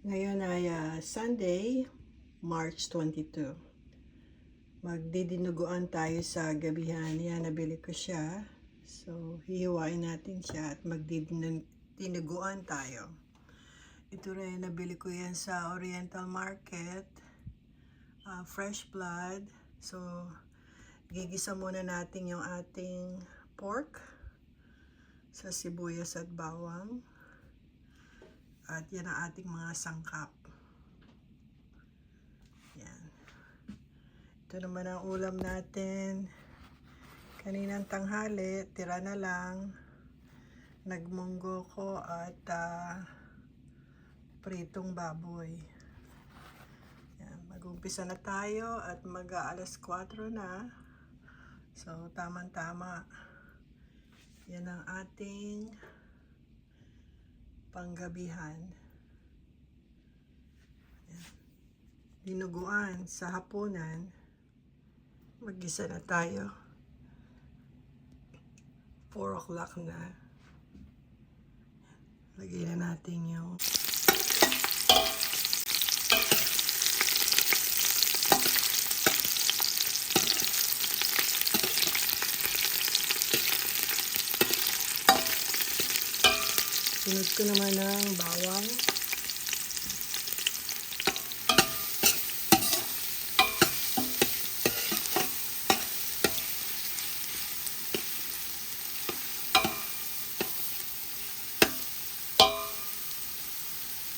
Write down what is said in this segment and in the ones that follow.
Ngayon ay Sunday, March 22. Magdidinuguan tayo sa gabihan. Yan, nabili ko siya. So, hihiwain natin siya at magdidinuguan tayo. Ito rin, nabili ko yan sa Oriental Market. Fresh blood. So, gigisa muna natin yung ating pork sa sibuyas at bawang. At yan ang ating mga sangkap. Yan. Ito naman ang ulam natin. Kaninang tanghali, tira na lang. Nagmunggo ko at pritong baboy. Yan. Mag-umpisa na tayo at mag-aalas 4 na. So, tamang-tama. Yan ang ating panggabihan. Yan. Dinuguan sa hapunan. Mag-isa na tayo. 4 o'clock na. Lagay na natin yung sunod ko naman ng bawang.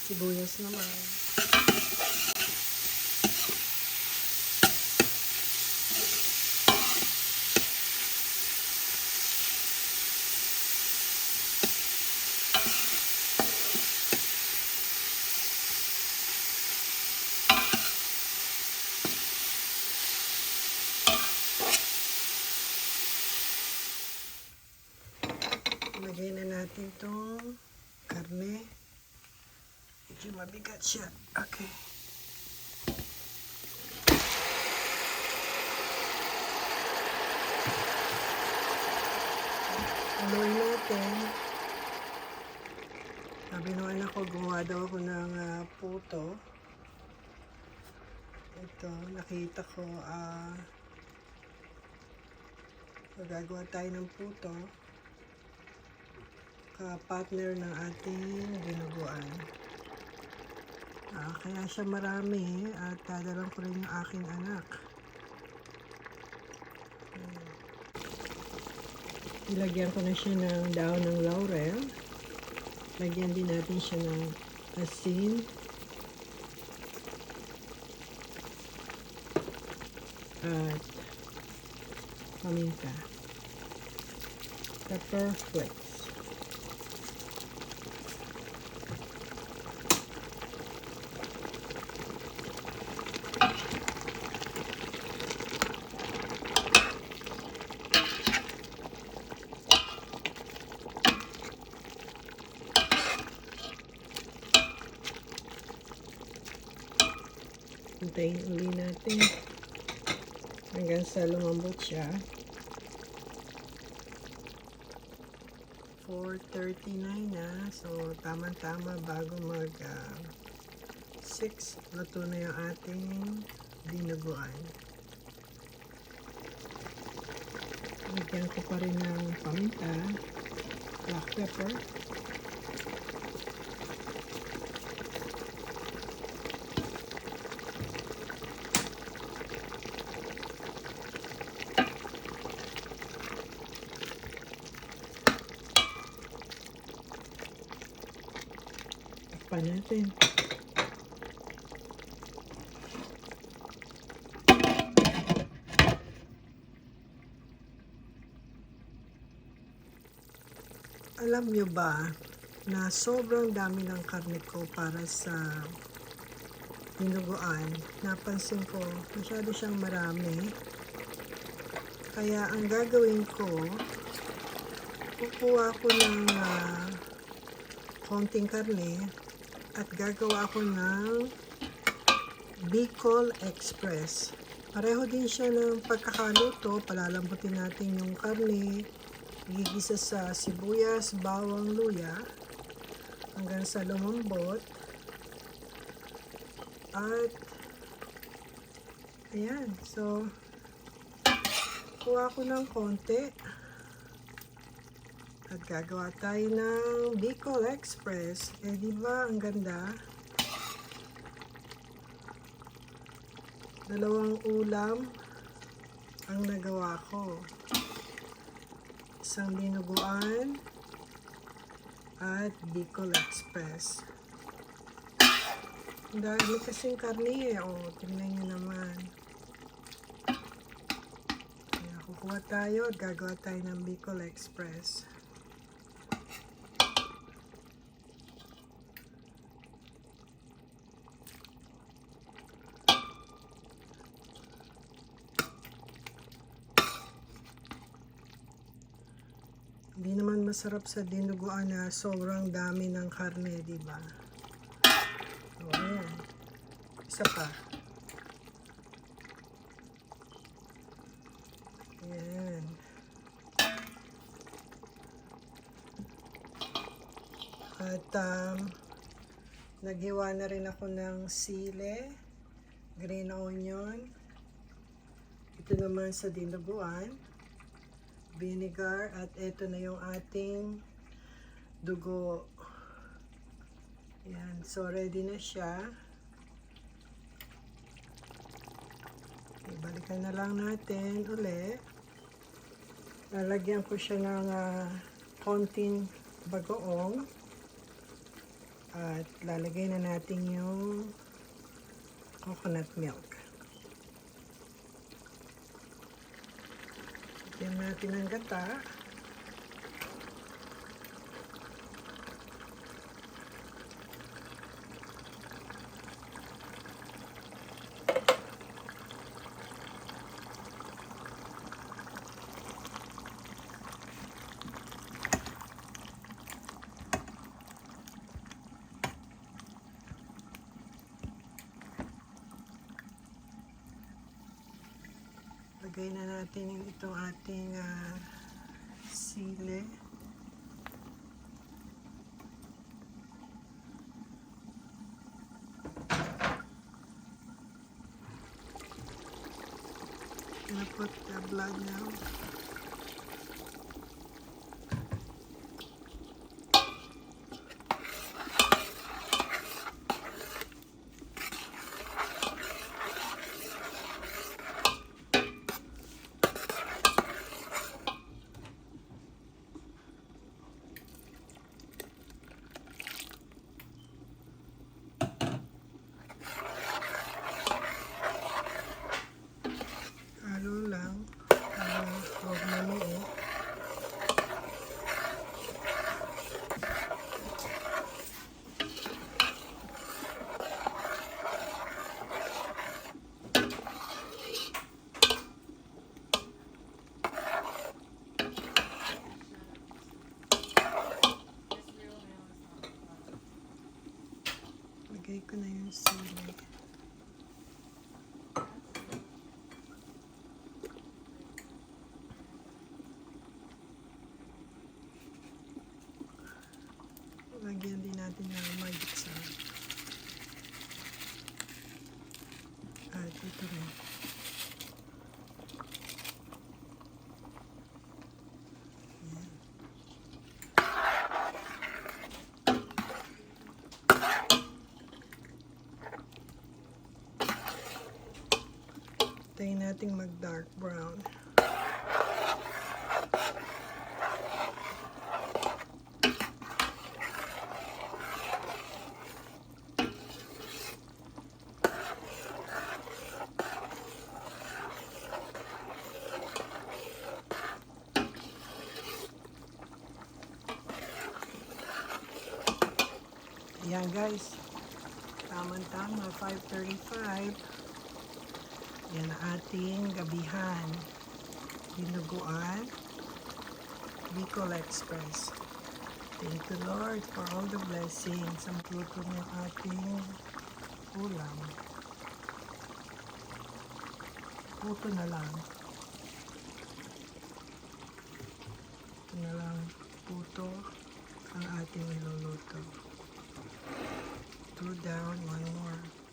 Sibuyas naman. Lagay na natin itong karne. Medyo mabigat siya. Okay. Haluin natin. Sabi nung anak ko, gumawa daw ako ng puto. Ito, nakita ko, magagawa tayo ng puto. Ka-partner ng ating dinuguan. Kaya siya marami at dadalang ko rin yung aking anak. Ilagyan ko na siya ng daon ng laurel. Lagyan din natin siya ng asin. At paminta. Pepper flakes. Hintayin uli natin hanggang sa lumambot siya. 4:39 na. So, tama-tama bago mag 6, luto na yung ating dinuguan. Lagyan ko pa rin ng paminta, black pepper. Pa natin. Alam nyo ba na sobrang dami ng karne ko para sa dinuguan? Napansin ko masyado siyang marami. Kaya ang gagawin ko, kukuha ko ng konting karne at gagawa ako ng Bicol Express. Pareho din siya ng pagkakaluto. Palalambutin natin yung karne, gigisa sa sibuyas, bawang, luya hanggang sa lumambot. At ayan, so kuha ko ng konti at gagawa tayo ng Bicol Express. Eh, di ba ang ganda? Dalawang ulam ang nagawa ko. Isang dinuguan at Bicol Express. Dahil kasing karne eh. O, tingnan nyo naman. Kaya kukuha tayo at gagawa tayo ng Bicol Express. Hindi naman masarap sa dinuguan na sobrang dami ng karne, di ba? So, ayan. Isa pa. Ayan. At naghiwa na rin ako ng sile, green onion. Ito naman sa dinuguan. Vinegar, at ito na yung ating dugo. Yan, so ready na siya. Okay, balikan na lang natin ulit. Lalagyan ko siya ng konting bagoong at lalagay na natin yung coconut milk. Lagyan natin ang gata. Lagay na natin itong ating sili. Gonna put the blood now. Huwag manuot. Lagay ko na yung sili. Lagyan din natin ng magic sarap. At ito rin. Ayan. Tayo natin mag dark brown. Ayan guys, tama-tama, 5:35. Yan ang ating gabihan. Dinuguan, Bicol Express. Thank you Lord for all the blessings. Ang luto ng ating ulam. Puto na lang. Ito na lang puto ang ating iluluto. 2 down, 1 more.